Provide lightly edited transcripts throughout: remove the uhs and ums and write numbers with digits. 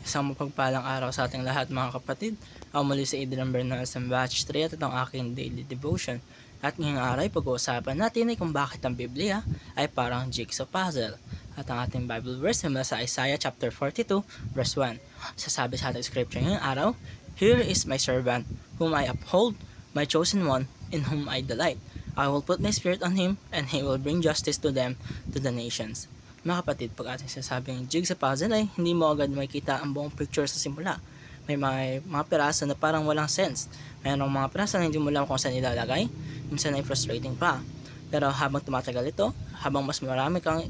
Isang mapagpalang araw sa ating lahat mga kapatid. Ako muli si Adrian Bernal sa Batch 3 at ito ang aking daily devotion. At ngayong araw ay pag-uusapan natin ay kung bakit ang Biblia ay parang jigsaw puzzle. At ang ating Bible verse ay mula sa Isaiah chapter 42 verse 1. Sasabi sa ating scripture ngayong araw, "Here is my servant, whom I uphold, my chosen one, in whom I delight. I will put my spirit on him, and he will bring justice to them, to the nations." Mga kapatid, pag ating sasabing jigsaw puzzle ay hindi mo agad makikita ang buong picture sa simula. May mga piraso na parang walang sense. Mayroong mga piraso na hindi mo alam kung saan ilalagay. Minsan ay frustrating pa. Pero habang tumatagal ito, habang mas marami kang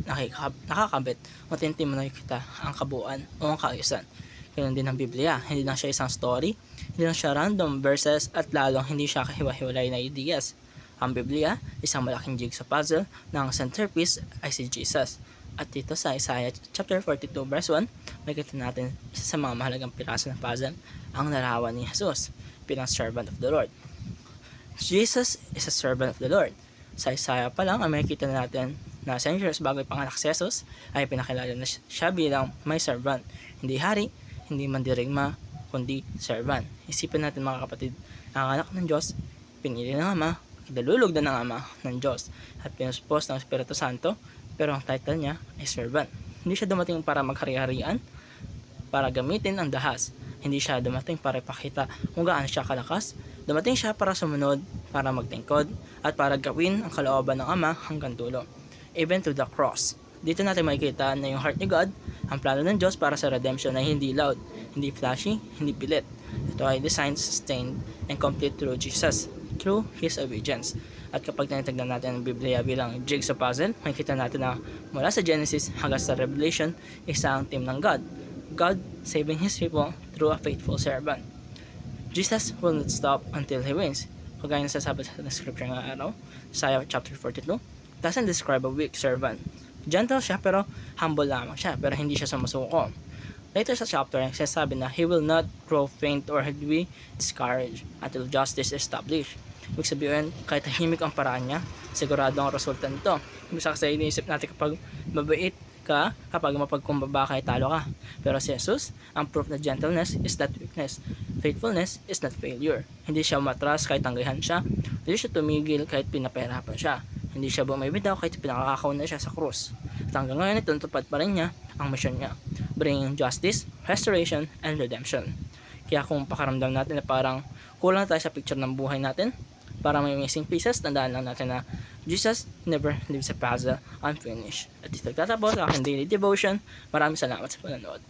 nakakabit, unti-unti mo nakikita ang kabuuan o ang kaayusan. Ganun din ang Biblia. Hindi lang siya isang story, hindi lang siya random verses, at lalong hindi siya kahiwa-hiwalay na ideas. Ang Biblia, isang malaking jigsaw puzzle na ang centerpiece ay si Jesus. At dito sa Isaiah chapter 42 verse 1, makikita natin isa sa mga mahalagang piraso ng puzzle, ang larawan ni Jesus bilang servant of the Lord. Jesus is a servant of the Lord. Sa Isaiah pa lang, makikita natin na centuries bago ipanganak si Jesus, ay pinakilala na siya bilang may servant. Hindi hari, hindi mandirigma, kundi servant. Isipin natin mga kapatid, ang anak ng Diyos, pinili ng Ama, kinalulog na ng Ama ng Diyos, at pinuspos ng Espiritu Santo, pero ang title niya ay servant. Hindi siya dumating para maghari-harian, para gamitin ang dahas. Hindi siya dumating para ipakita kung gaano siya kalakas. Dumating siya para sumunod, para magtingkod, at para gawin ang kalooban ng Ama hanggang dulo. Even to the cross. Dito natin makikita na yung heart ni God, ang plano ng Diyos para sa redemption ay hindi loud, hindi flashy, hindi pilit. Ito ay designed, sustained, and complete through Jesus, through His obedience. At kapag tinitignan natin ang Biblia bilang jigsaw puzzle, makikita natin na mula sa Genesis hanggang sa Revelation, isa ang team ng God. God saving His people through a faithful servant. Jesus will not stop until He wins. Kagaya na sasabi sa scripture ng araw, Isaiah chapter 42, doesn't describe a weak servant. Gentle siya pero humble lamang siya, pero hindi siya sumusuko. Later sa chapter, sinasabi na he will not grow faint or be discouraged until justice is established. Ibig sabihin, kahit tahimik ang paraan niya, sigurado ang resulta nito. Bisa kasi iniisip natin kapag mabait ka, kapag mapagkumbaba ka, talo ka. Pero si Jesus, ang proof na gentleness is not weakness. Faithfulness is not failure. Hindi siya umatras kahit tanggihan siya. Hindi siya tumigil kahit pinapahirapan siya. Hindi siya bumibitaw kahit pinakakaw na siya sa krus. At hanggang ngayon, itutupad pa rin niya ang mission niya, bringing justice, restoration, and redemption. Kaya kung pakaramdam natin na parang kulang tayo sa picture ng buhay natin, para may missing pieces, tandaan lang natin na Jesus never leaves a puzzle unfinished. At ito nagtatapos ang aking daily devotion. Maraming salamat sa panonood.